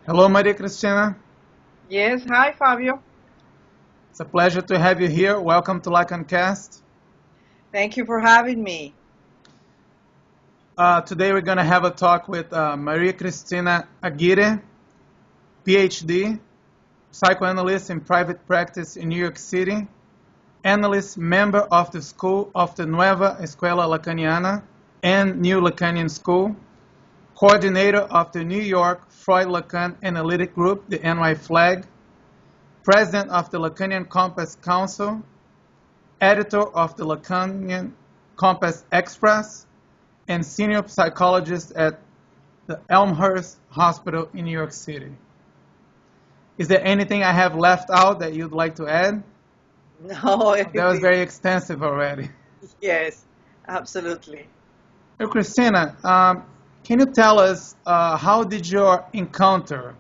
Hello, Maria Cristina. Yes, hi Fabio. It's a pleasure to have you here. Welcome to LacanCast. Thank you for having me. Today we're going to have a talk with Maria Cristina Aguirre, PhD, psychoanalyst in private practice in New York City, analyst, member of the School of the Nueva Escuela Lacaniana and New Lacanian School, coordinator of the New York Freud-Lacan Analytic Group, the NY Flag, president of the Lacanian Compass Council, editor of the Lacanian Compass Express, and senior psychologist at the Elmhurst Hospital in New York City. Is there anything I have left out that you'd like to add? No, That was very extensive already. yes, absolutely. So, Christina, can you tell us how did your encounter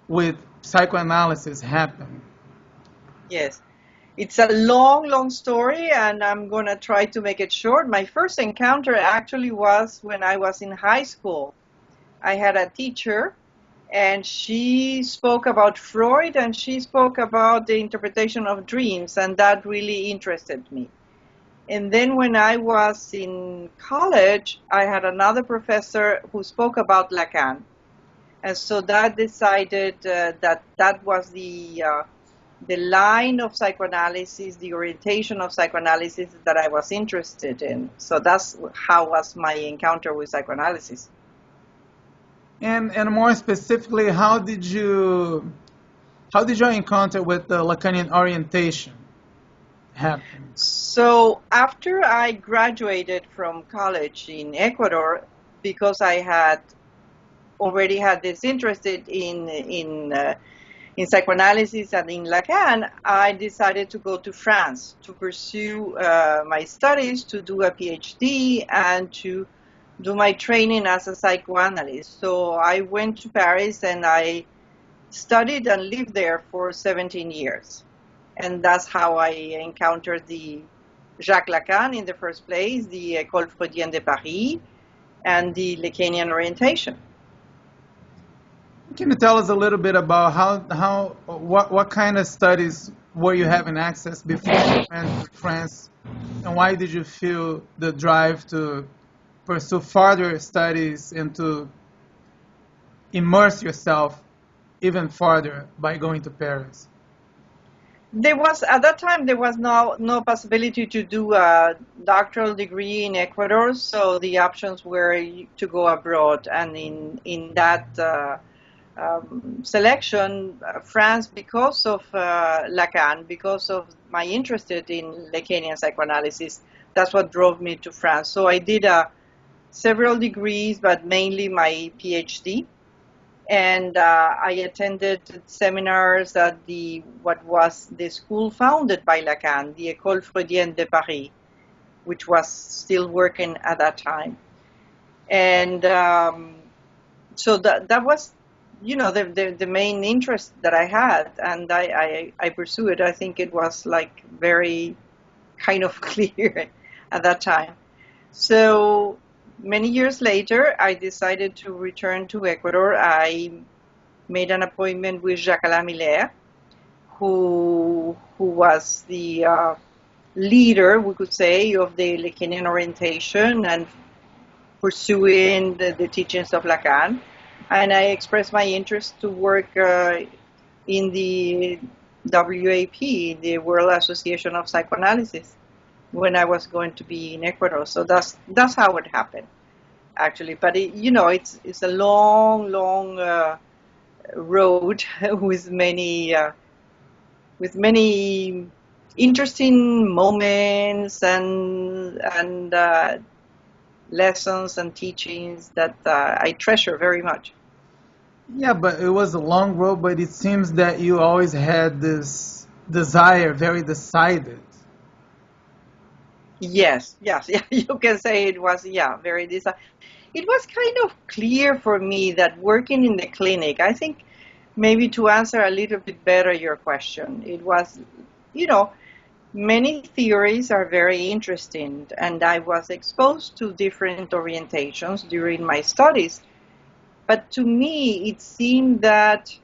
with psychoanalysis happen? Yes. It's a long, long story, and I'm going to try to make it short. My first encounter actually was when I was in high school. I had a teacher, and she spoke about Freud, and she spoke about the interpretation of dreams, and that really interested me. And then when I was in college, I had another professor who spoke about Lacan. And so that decided that was the line of psychoanalysis, the orientation of psychoanalysis that I was interested in. So that's how was my encounter with psychoanalysis. And more specifically, how did your encounter with the Lacanian orientation happen? So after I graduated from college in Ecuador, because I had already had this interest in psychoanalysis and in Lacan, I decided to go to France to pursue my studies, to do a PhD, and to do my training as a psychoanalyst. So I went to Paris and I studied and lived there for 17 years. And that's how I encountered the Jacques Lacan in the first place, the École Freudienne de Paris, and the Lacanian Orientation. Can you tell us a little bit about what kind of studies were you having access before you went to France, and why did you feel the drive to pursue further studies and to immerse yourself even further by going to Paris? There was at that time there was no possibility to do a doctoral degree in Ecuador, so the options were to go abroad. And in that selection, France, because of Lacan, because of my interest in Lacanian psychoanalysis, that's what drove me to France. So I did several degrees, but mainly my PhD. And I attended seminars at what was the school founded by Lacan, the École Freudienne de Paris, which was still working at that time. And so that was, the main interest that I had, and I pursued it. I think it was like very kind of clear at that time. So many years later, I decided to return to Ecuador. I made an appointment with Jacques Miller, who was the leader, we could say, of the Lacanian orientation and pursuing the teachings of Lacan. And I expressed my interest to work in the WAP, the World Association of Psychoanalysis, when I was going to be in Ecuador. So that's how it happened, actually. But it's a long road with many interesting moments and lessons and teachings that I treasure very much. Yeah, but it was a long road, but it seems that you always had this desire, very decided. Yes, yes, yeah, you can say it was, yeah, very it was kind of clear for me that working in the clinic, I think maybe to answer a little bit better your question, it was, you know, many theories are very interesting, and I was exposed to different orientations during my studies. But to me, it seemed that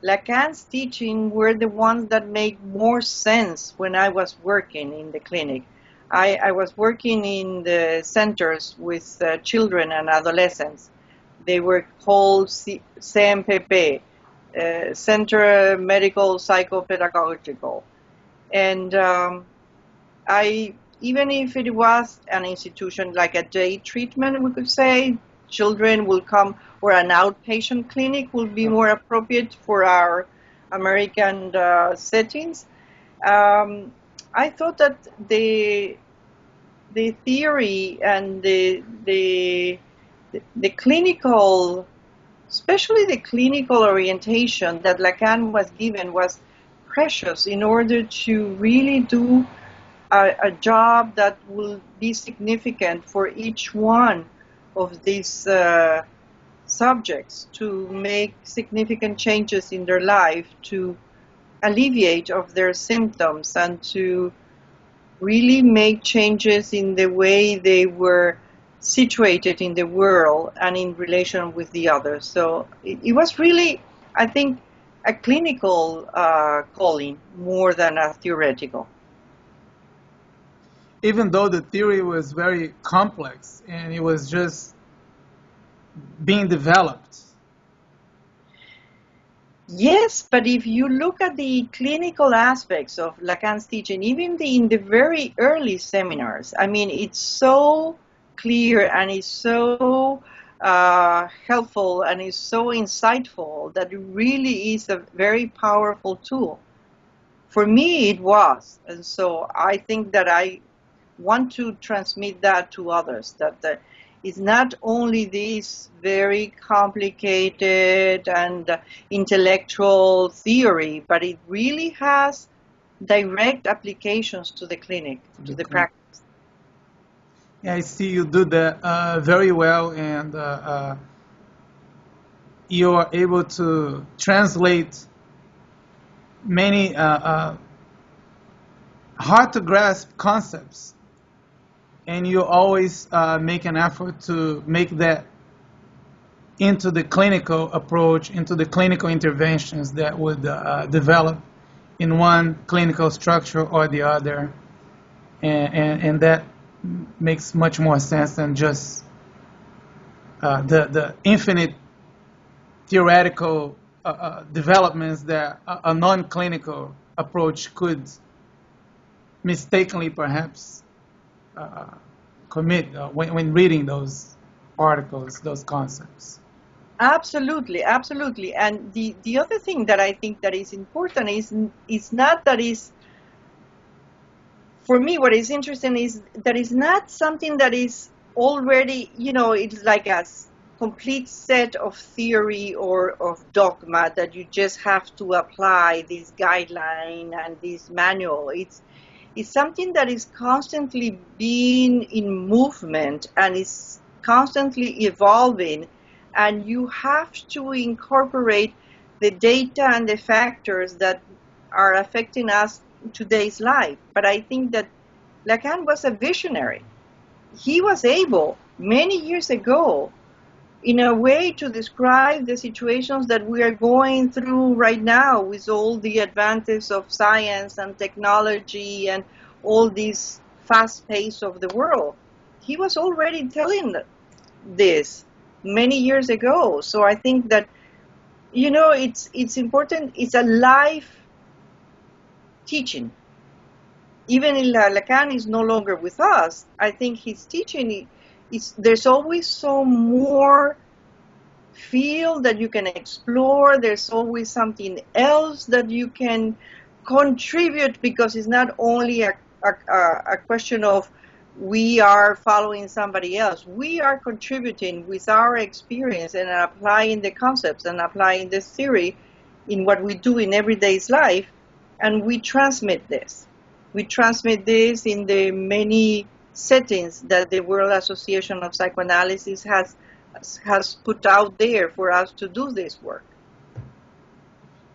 Lacan's teaching were the ones that made more sense when I was working in the clinic. I was working in the centers with children and adolescents. They were called CMPP, Center Medical Psychopedagogical. And even if it was an institution like a day treatment, we could say, children will come, or an outpatient clinic will be more appropriate for our American settings. I thought that the theory and the clinical, especially the clinical orientation that Lacan was given, was precious in order to really do a job that will be significant for each one of these subjects, to make significant changes in their life, to alleviate of their symptoms, and to really make changes in the way they were situated in the world and in relation with the others. So it was really, I think, a clinical calling more than a theoretical. Even though the theory was very complex and it was just being developed. Yes, but if you look at the clinical aspects of Lacan's teaching, even in the very early seminars, I mean, it's so clear and it's so helpful and it's so insightful that it really is a very powerful tool. For me, it was. And so I think that I want to transmit that to others, that it's not only this very complicated and intellectual theory, but it really has direct applications to the clinic, to the practice. Yeah, I see you do that very well, and you are able to translate many hard to grasp concepts, and you always make an effort to make that into the clinical approach, into the clinical interventions that would develop in one clinical structure or the other, and that makes much more sense than just the infinite theoretical developments that a non-clinical approach could mistakenly perhaps commit when reading those articles, those concepts. Absolutely, absolutely. And the other thing that I think that is important is not that is, for me, what is interesting is that it's not something that is already, it's like a complete set of theory or of dogma that you just have to apply this guideline and this manual. It's something that is constantly being in movement and is constantly evolving, and you have to incorporate the data and the factors that are affecting us in today's life. But I think that Lacan was a visionary. He was able, many years ago, in a way to describe the situations that we are going through right now with all the advances of science and technology and all this fast pace of the world. He was already telling this many years ago. So I think that, it's important. It's a life teaching. Even if Lacan is no longer with us, I think his teaching there's always some more field that you can explore. There's always something else that you can contribute, because it's not only a question of we are following somebody else. We are contributing with our experience and applying the concepts and applying the theory in what we do in everyday life, and we transmit this. We transmit this in the many settings that the World Association of Psychoanalysis has put out there for us to do this work.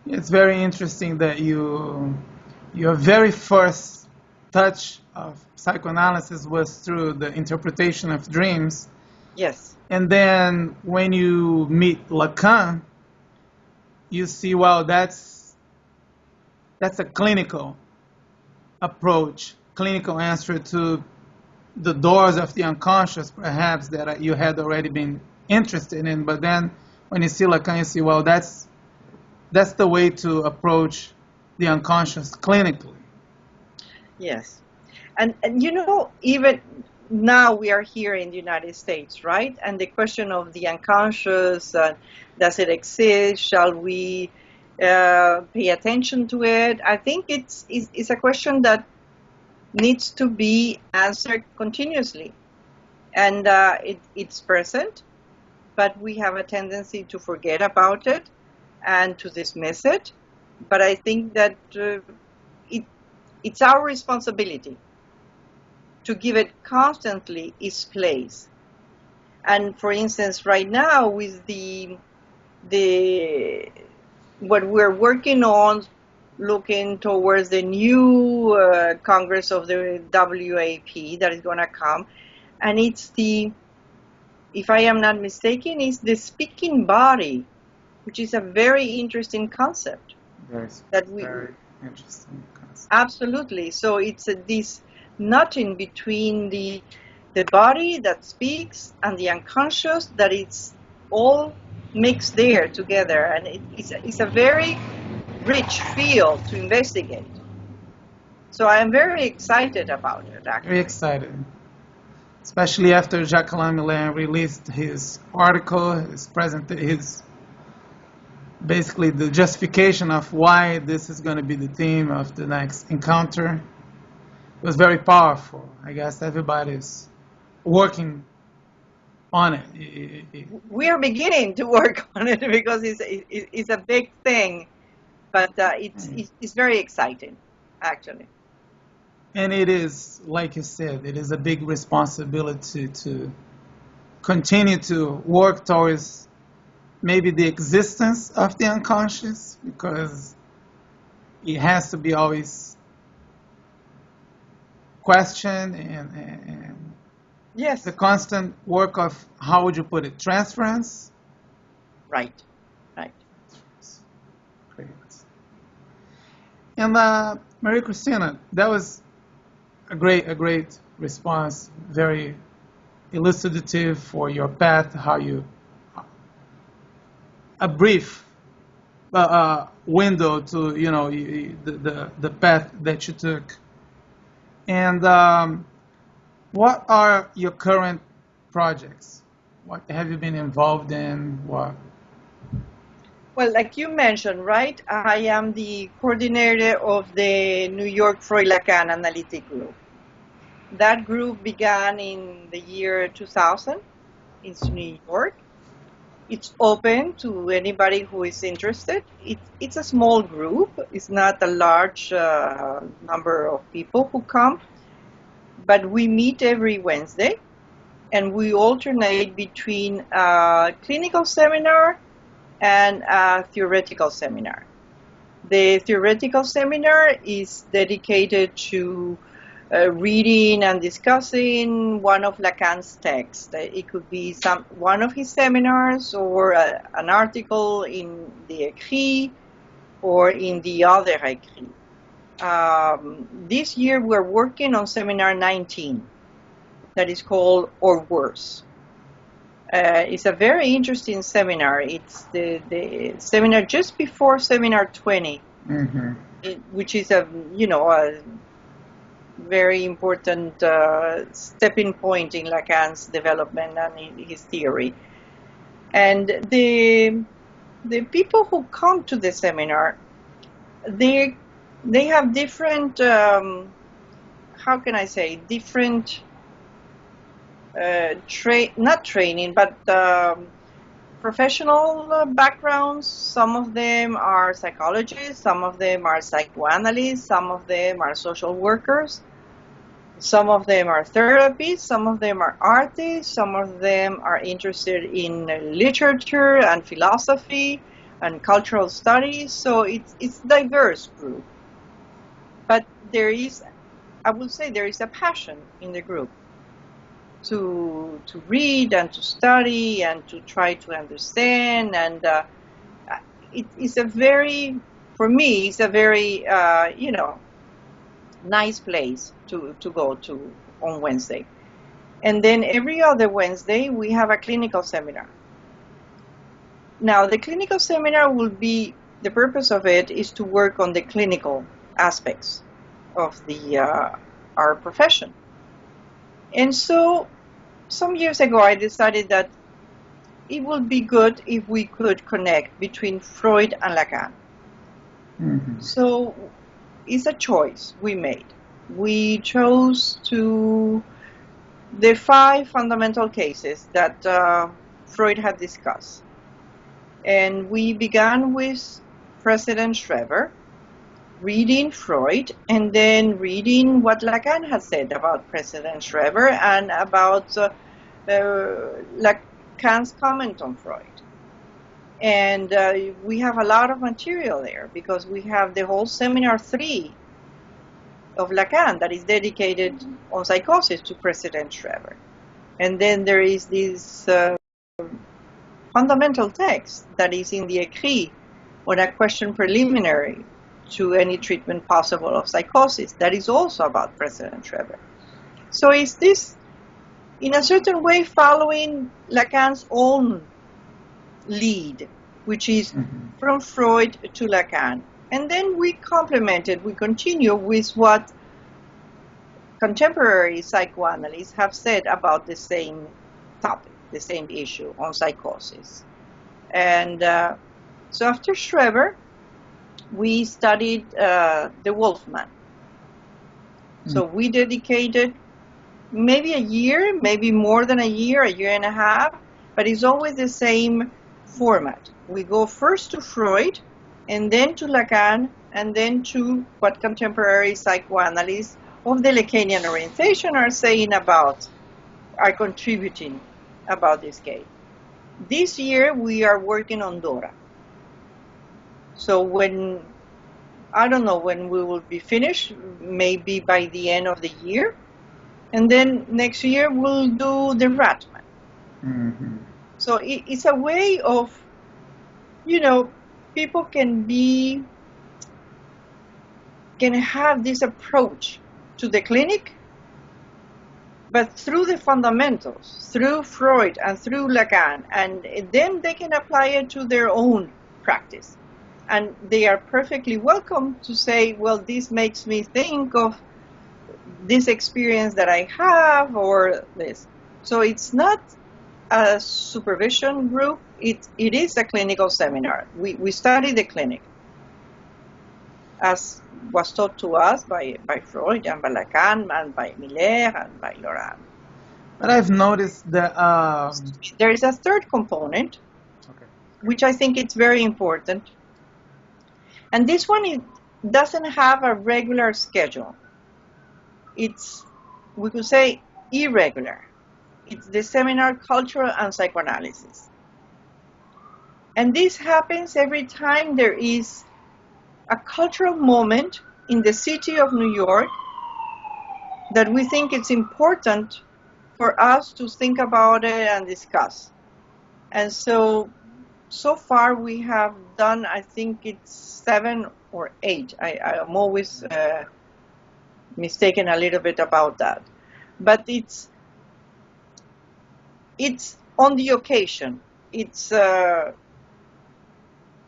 It's very interesting that your very first touch of psychoanalysis was through the interpretation of dreams, Yes. And then when you meet Lacan, you see, well, that's a clinical approach, clinical answer to the doors of the unconscious, perhaps, that you had already been interested in. But then when you see Lacan, you see, well, that's the way to approach the unconscious clinically. Yes. And even now we are here in the United States, right? And the question of the unconscious, does it exist? Shall we pay attention to it? I think it's a question that needs to be answered continuously. And it's present, but we have a tendency to forget about it and to dismiss it. But I think that it's our responsibility to give it constantly its place. And for instance, right now with the what we're working on, looking towards the new Congress of the WAP that is going to come, and it's if I am not mistaken, it's the speaking body, which is a very interesting concept. Very interesting concept. Absolutely. So it's this knotting between the body that speaks and the unconscious, that it's all mixed there together, and it's a very rich field to investigate. So I am very excited about it, actually. Very excited. Especially after Jacques-Alain Millin released his article, his basically the justification of why this is going to be the theme of the next encounter. It was very powerful. I guess everybody's working on it. We are beginning to work on it because it's a big thing, but it's very exciting, actually. And it is, like you said, it is a big responsibility to continue to work towards maybe the existence of the unconscious, because it has to be always questioned, and yes, the constant work of, how would you put it, transference? Right. Great. And Maria Cristina, that was a great response, very elucidative for your path, a brief window to the path that you took. And what are your current projects? What have you been involved in? What? Well, like you mentioned, right, I am the coordinator of the New York Freud-Lacan Analytic Group. That group began in the year 2000 in New York. It's open to anybody who is interested. It's a small group. It's not a large number of people who come, but we meet every Wednesday, and we alternate between a clinical seminar and a theoretical seminar. The theoretical seminar is dedicated to reading and discussing one of Lacan's texts. It could be one of his seminars, or an article in the Écrit or in the other Écrit. This year we're working on seminar 19, that is called Or Worse. It's a very interesting seminar. It's the seminar just before seminar 20, which is a very important stepping point in Lacan's development and in his theory. And the people who come to the seminar, they have different, how can I say, different not training, but professional backgrounds. Some of them are psychologists, some of them are psychoanalysts, some of them are social workers, some of them are therapists, some of them are artists, some of them are interested in literature and philosophy and cultural studies. So it's a diverse group. But I would say there is a passion in the group. to read and to study and to try to understand. And it's a very, for me, it's a very nice place to go to on Wednesday. And then every other Wednesday we have a clinical seminar. Now the clinical seminar will be, the purpose of it is to work on the clinical aspects of the our profession. And so some years ago I decided that it would be good if we could connect between Freud and Lacan. Mm-hmm. So it's a choice we made. We chose the 5 fundamental cases that Freud had discussed. And we began with President Schreber, reading Freud, and then reading what Lacan had said about President Schreber and about Lacan's comment on Freud. And we have a lot of material there because we have the whole seminar 3 of Lacan that is dedicated on psychosis to President Schreber. And then there is this fundamental text that is in the Écrit on a question preliminary to any treatment possible of psychosis that is also about President Schreber. So is this, in a certain way, following Lacan's own lead, which is from Freud to Lacan. And then we continue with what contemporary psychoanalysts have said about the same topic, the same issue on psychosis. And so after Schreber, we studied the Wolfman. So we dedicated maybe a year, maybe more than a year and a half, but it's always the same format. We go first to Freud, and then to Lacan, and then to what contemporary psychoanalysts of the Lacanian orientation are contributing about this case. This year we are working on Dora. So I don't know when we will be finished, maybe by the end of the year. And then next year we'll do the Ratman. Mm-hmm. So it's a way of, people can have this approach to the clinic, but through the fundamentals, through Freud and through Lacan, and then they can apply it to their own practice. And they are perfectly welcome to say, well, this makes me think of this experience that I have, or this. So it's not a supervision group, it is a clinical seminar. We study the clinic, as was taught to us by Freud and by Lacan and by Miller and by Laurent. But I've noticed that there is a third component, which I think it's very important. And this one doesn't have a regular schedule. It's, we could say, irregular. It's the seminar Cultural and Psychoanalysis. And this happens every time there is a cultural moment in the city of New York that we think it's important for us to think about it and discuss. And so far we have done, I think it's 7 or 8. I'm always mistaken a little bit about that. But it's on the occasion. It's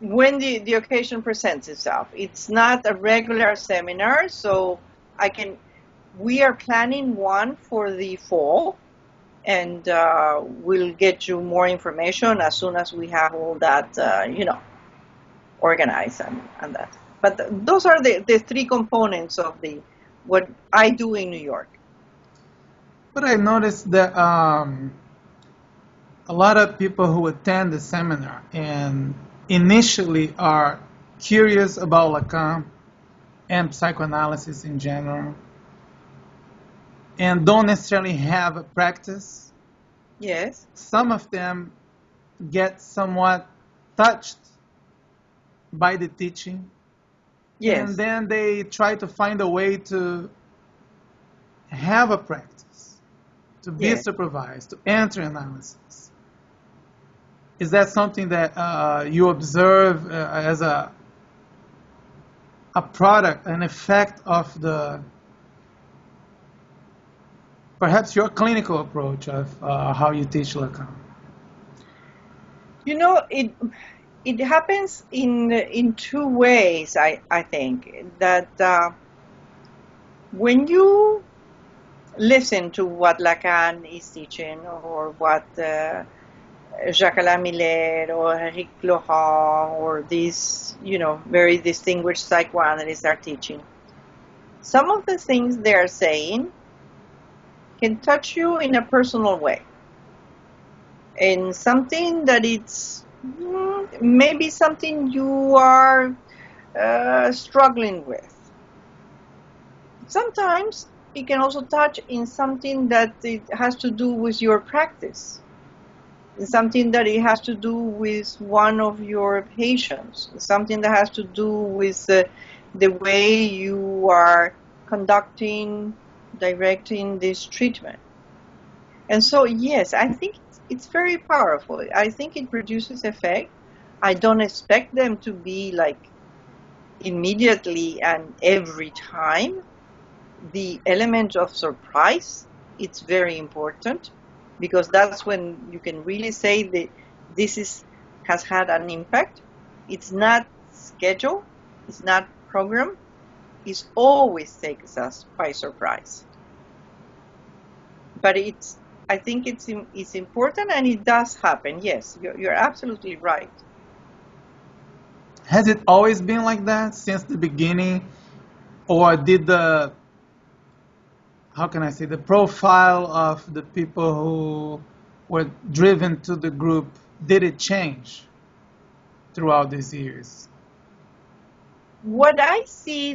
when the occasion presents itself. It's not a regular seminar, so we are planning one for the fall, and we'll get you more information as soon as we have all that, organized and that. But those are the 3 components of what I do in New York. But I noticed that a lot of people who attend the seminar and initially are curious about Lacan and psychoanalysis in general and don't necessarily have a practice. Yes. Some of them get somewhat touched by the teaching. Yes. And then they try to find a way to have a practice. to be supervised, to enter analysis. Is that something that you observe as a product, an effect of perhaps your clinical approach of how you teach Lacan? You know, it happens in two ways. I think that when you listen to what Lacan is teaching, or what Jacques-Alain Miller or Eric Laurent or these, very distinguished psychoanalysts are teaching, some of the things they are saying can touch you in a personal way, and something that it's maybe something you are struggling with. Sometimes it can also touch in something that it has to do with your practice, something that it has to do with one of your patients, something that has to do with the way you are conducting, directing this treatment. And so, yes, I think it's very powerful. I think it produces effect. I don't expect them to be like immediately and every time. The element of surprise, it's very important, because that's when you can really say that this has had an impact. It's not scheduled, it's not programmed, it always takes us by surprise. But I think it's important, and it does happen. Yes, you're absolutely right. Has it always been like that since the beginning, or did the profile of the people who were driven to the group, did it change throughout these years? What I see,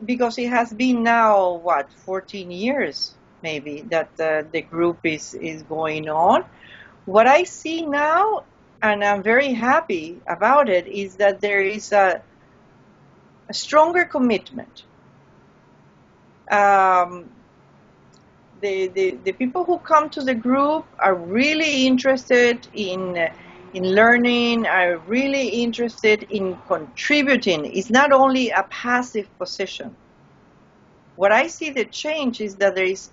because it has been now, 14 years maybe, that the group is going on. What I see now, and I'm very happy about it, is that there is a stronger commitment. The people who come to the group are really interested in learning, are really interested in contributing. It's not only a passive position. What I see the change is that there is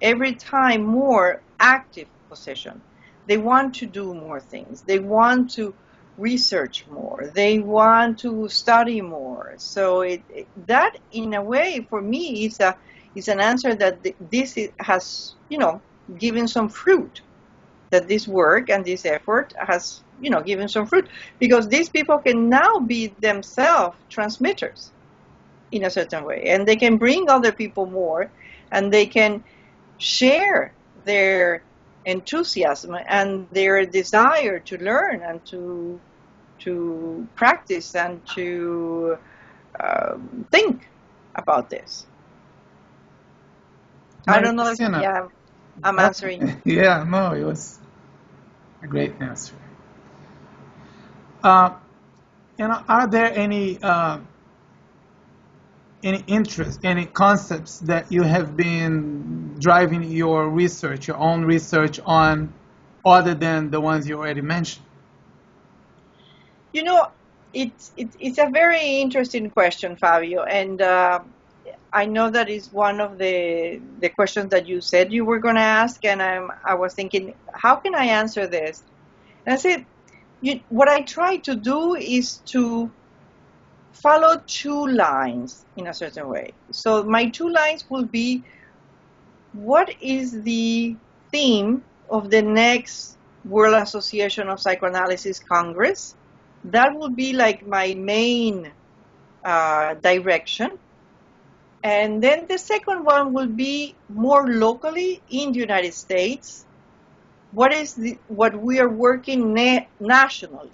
every time more active position. They want to do more things. They want to research more. They want to study more. So that, in a way, for me, is an answer that this has, given some fruit. That this work and this effort has, given some fruit, because these people can now be themselves transmitters in a certain way, and they can bring other people more, and they can share their enthusiasm and their desire to learn and to practice and to think about this. I don't know if I'm answering. Yeah, no, it was a great answer. Are there any interest, any concepts that you have been driving your own research on, other than the ones you already mentioned? It's a very interesting question, Fabio, and I know that is one of the questions that you said you were going to ask, and I was thinking, how can I answer this? And I said, what I try to do is to follow two lines in a certain way. So my two lines will be, what is the theme of the next World Association of Psychoanalysis Congress? That would be like my main direction. And then the second one will be more locally in the United States. What we are working nationally,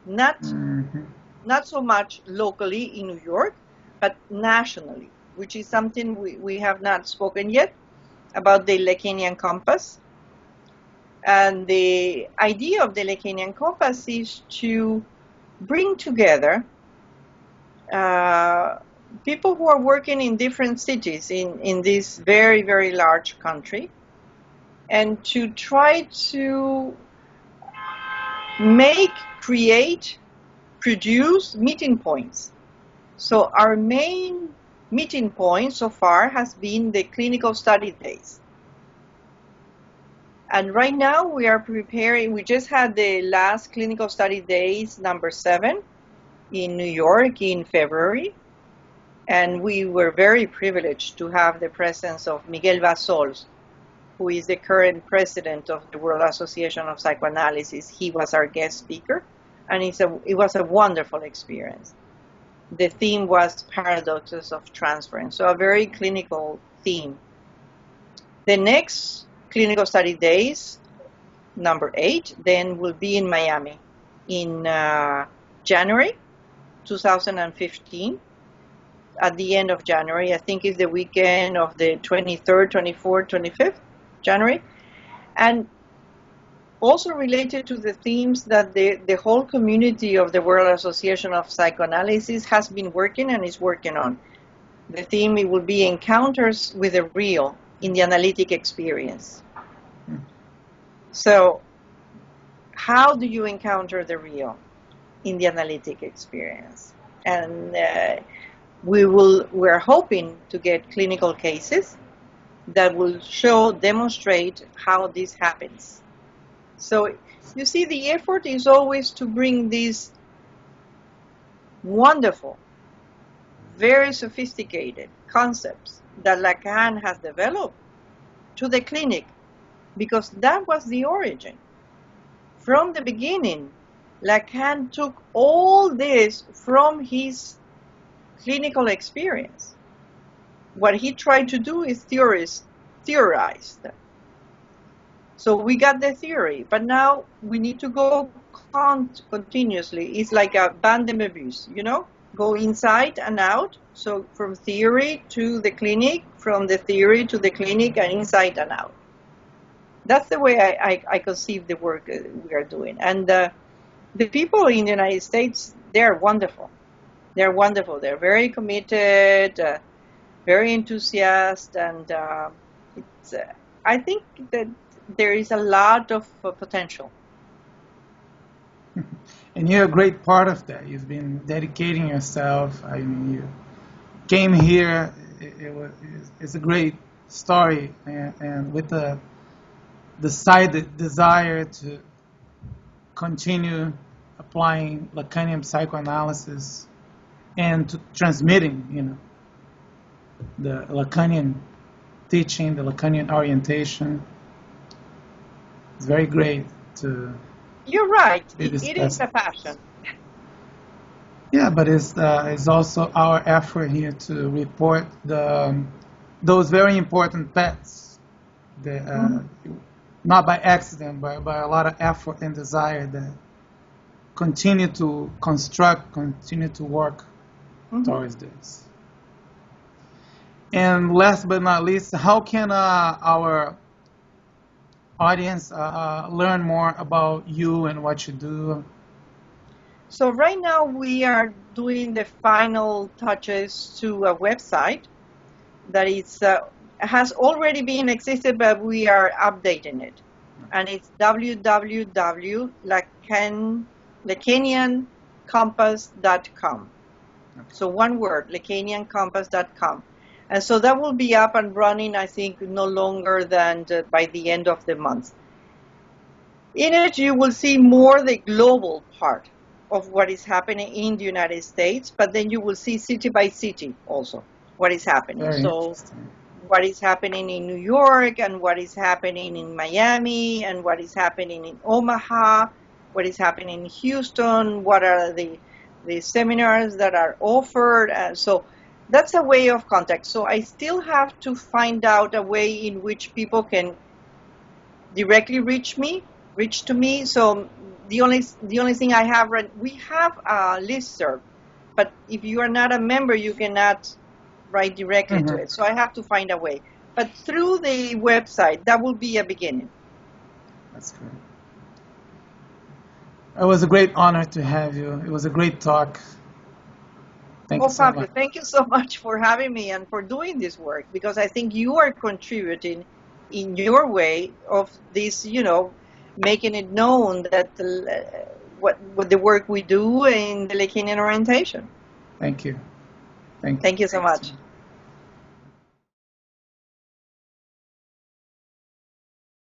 not so much locally in New York, but nationally, which is something we have not spoken yet about, the Lacanian compass. And the idea of the Lacanian compass is to bring together people who are working in different cities in this very, very large country, and to try to create, produce meeting points. So our main meeting point so far has been the clinical study days. And right now we are preparing, we just had the last clinical study days, number 7, in New York in February. And we were very privileged to have the presence of Miguel Basols, who is the current president of the World Association of Psychoanalysis. He was our guest speaker, and it was a wonderful experience. The theme was paradoxes of transference, so a very clinical theme. The next clinical study days, number 8, then will be in Miami in January 2015. At the end of January, I think it's the weekend of the 23rd, 24th, 25th January. And also related to the themes that the whole community of the World Association of Psychoanalysis has been working and is working on. The theme, it will be encounters with the real in the analytic experience. So how do you encounter the real in the analytic experience? And we're hoping to get clinical cases that will demonstrate how this happens. So you see, the effort is always to bring these wonderful, very sophisticated concepts that Lacan has developed to the clinic, because that was the origin. From the beginning, Lacan took all this from his clinical experience. What he tried to do is theorize them. So we got the theory, but now we need to go continuously. It's like a bande de Möbius, go inside and out. So from theory to the clinic, from the theory to the clinic, and inside and out. That's the way I conceive the work we are doing. And the people in the United States, they're wonderful. They're wonderful. They're very committed, very enthusiastic, and I think that there is a lot of potential. And you're a great part of that. You've been dedicating yourself. I mean, you came here. It's a great story, and with the decided desire to continue applying Lacanian psychoanalysis and to transmitting, the Lacanian teaching, the Lacanian orientation. It's very great to. You're right. It is a passion. Yeah, but it's also our effort here to report those very important facts that not by accident, but by a lot of effort and desire that continue to construct, continue to work towards this. And last but not least, how can our audience learn more about you and what you do? So right now we are doing the final touches to a website that has already been existed, but we are updating it. And it's www.lacaniancompass.com. So one word, lacaniancompass.com. And so that will be up and running, I think, no longer than by the end of the month. In it, you will see more the global part of what is happening in the United States, but then you will see city by city also what is happening. Very so what is happening in New York, and what is happening in Miami, and what is happening in Omaha, what is happening in Houston, what are the seminars that are offered. So that's a way of contact. So I still have to find out a way in which people can directly reach to me. So the only thing I have, we have a listserv, but if you are not a member, you cannot write directly to it. So I have to find a way. But through the website, that will be a beginning. That's great. It was a great honor to have you. It was a great talk. Thank you so Fabio, much. thank you so much for having me and for doing this work, because I think you are contributing in your way of this, making it known that what the work we do in the Lacanian orientation. Thank you. Thank you so much.